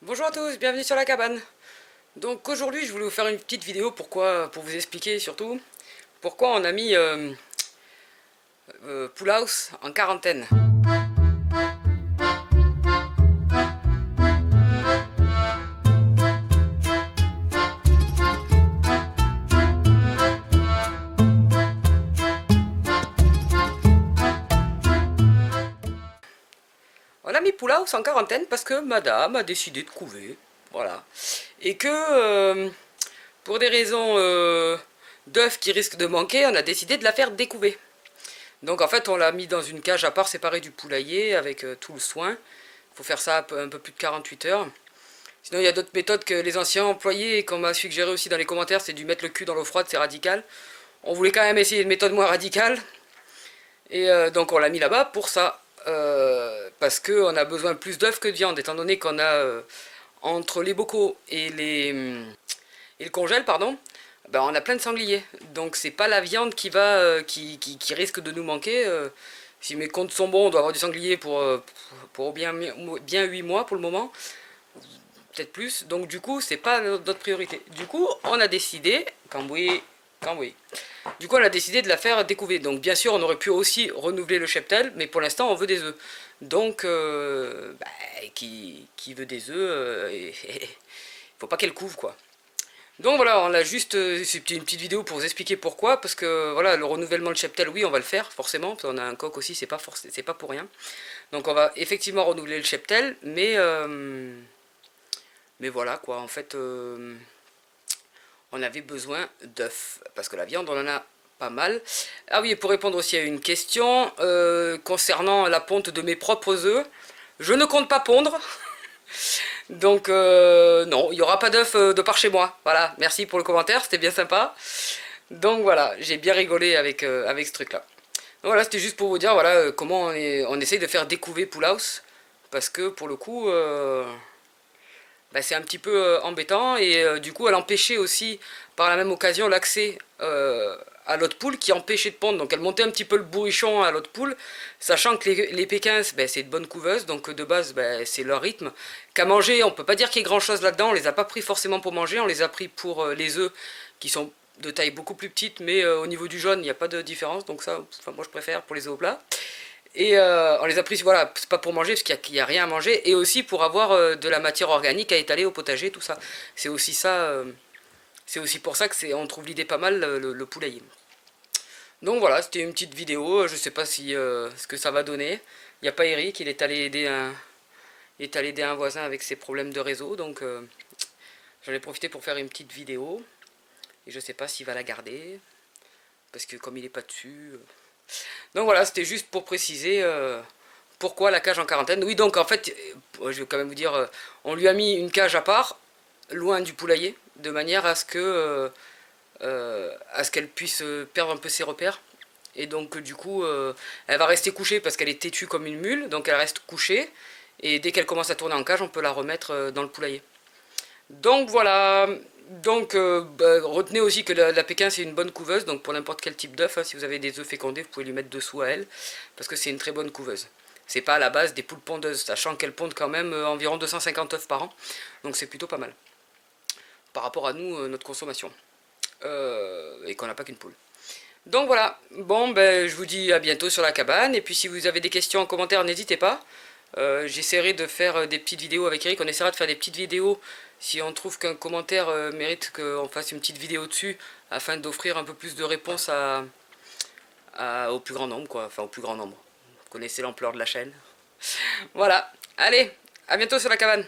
Bonjour à tous, bienvenue sur la cabane. Donc aujourd'hui je voulais vous faire une petite vidéo pour vous expliquer surtout pourquoi on a mis Pool House en quarantaine. On a mis Pool House en quarantaine parce que madame a décidé de couver, voilà. Et que pour des raisons d'œufs qui risquent de manquer, on a décidé de la faire découver. Donc en fait on l'a mis dans une cage à part séparée du poulailler avec tout le soin. Il faut faire ça un peu plus de 48 heures. Sinon il y a d'autres méthodes que les anciens employés et qu'on m'a suggéré aussi dans les commentaires, c'est du mettre le cul dans l'eau froide, c'est radical. On voulait quand même essayer une méthode moins radicale. Et donc on l'a mis là-bas pour ça. Parce qu'on a besoin plus d'œufs que de viande, étant donné qu'on a entre les bocaux et le congèle, pardon, ben on a plein de sangliers. Donc c'est pas la viande qui risque de nous manquer. Si mes comptes sont bons, on doit avoir du sanglier pour bien 8 mois pour le moment. Peut-être plus. Donc du coup, c'est pas notre priorité. Du coup, on a décidé, cambouis. Du coup, on a décidé de la faire découver. Donc bien sûr, on aurait pu aussi renouveler le cheptel, mais pour l'instant, on veut des œufs. Donc, qui veut des œufs, il faut pas qu'elle couve, quoi. Donc voilà, on a juste, c'est une petite vidéo pour vous expliquer pourquoi, parce que voilà, le renouvellement de cheptel, oui, on va le faire, forcément, parce qu'on a un coq aussi, c'est pas pour rien. Donc on va effectivement renouveler le cheptel, mais voilà, quoi, en fait, on avait besoin d'œufs, parce que la viande, on en a pas mal. Ah oui, et pour répondre aussi à une question, concernant la ponte de mes propres œufs, je ne compte pas pondre. Donc non, il n'y aura pas d'œufs de par chez moi. Voilà, merci pour le commentaire, c'était bien sympa. Donc voilà, j'ai bien rigolé avec ce truc-là. Donc voilà, c'était juste pour vous dire voilà, comment on essaye de faire découver Pool House. Parce que pour le coup, bah, c'est un petit peu embêtant. Et du coup, elle empêchait aussi par la même occasion l'accès à l'autre poule qui empêchait de pondre. Donc elle montait un petit peu le bourrichon à l'autre poule, sachant que les Pékins, ben, c'est de bonnes couveuses, donc de base ben, c'est leur rythme. Qu'à manger, on peut pas dire qu'il y ait grand chose là-dedans, on les a pas pris forcément pour manger, on les a pris pour les œufs qui sont de taille beaucoup plus petite, mais au niveau du jaune, il n'y a pas de différence, donc ça, enfin, moi je préfère pour les œufs au plat. Et on les a pris, voilà, c'est pas pour manger, parce qu'il n'y a, rien à manger, et aussi pour avoir de la matière organique à étaler au potager, tout ça. C'est aussi ça, c'est aussi pour ça que on trouve l'idée pas mal, le poulailler. Donc voilà, c'était une petite vidéo, je sais pas si ce que ça va donner. Il n'y a pas Eric, il est allé aider un voisin avec ses problèmes de réseau, donc j'en ai profité pour faire une petite vidéo. Et je sais pas s'il va la garder, parce que comme il est pas dessus... Donc voilà, c'était juste pour préciser pourquoi la cage en quarantaine. Oui, donc en fait, je vais quand même vous dire, on lui a mis une cage à part, loin du poulailler, de manière à ce qu'elle puisse perdre un peu ses repères. Et donc du coup, elle va rester couchée parce qu'elle est têtue comme une mule, donc elle reste couchée. Et dès qu'elle commence à tourner en cage, on peut la remettre dans le poulailler. Donc voilà, donc retenez aussi que la Pékin c'est une bonne couveuse, donc pour n'importe quel type d'œuf, hein, si vous avez des œufs fécondés, vous pouvez lui mettre dessous à elle, parce que c'est une très bonne couveuse. C'est pas à la base des poules pondeuses, sachant qu'elles pondent quand même environ 250 œufs par an, donc c'est plutôt pas mal, par rapport à nous, notre consommation, et qu'on n'a pas qu'une poule. Donc voilà, bon ben je vous dis à bientôt sur la cabane, et puis si vous avez des questions en commentaire, n'hésitez pas. J'essaierai de faire des petites vidéos avec Eric, on essaiera de faire des petites vidéos si on trouve qu'un commentaire mérite qu'on fasse une petite vidéo dessus, afin d'offrir un peu plus de réponses au plus grand nombre, quoi, enfin au plus grand nombre. Vous connaissez l'ampleur de la chaîne. Voilà, allez, à bientôt sur la cabane.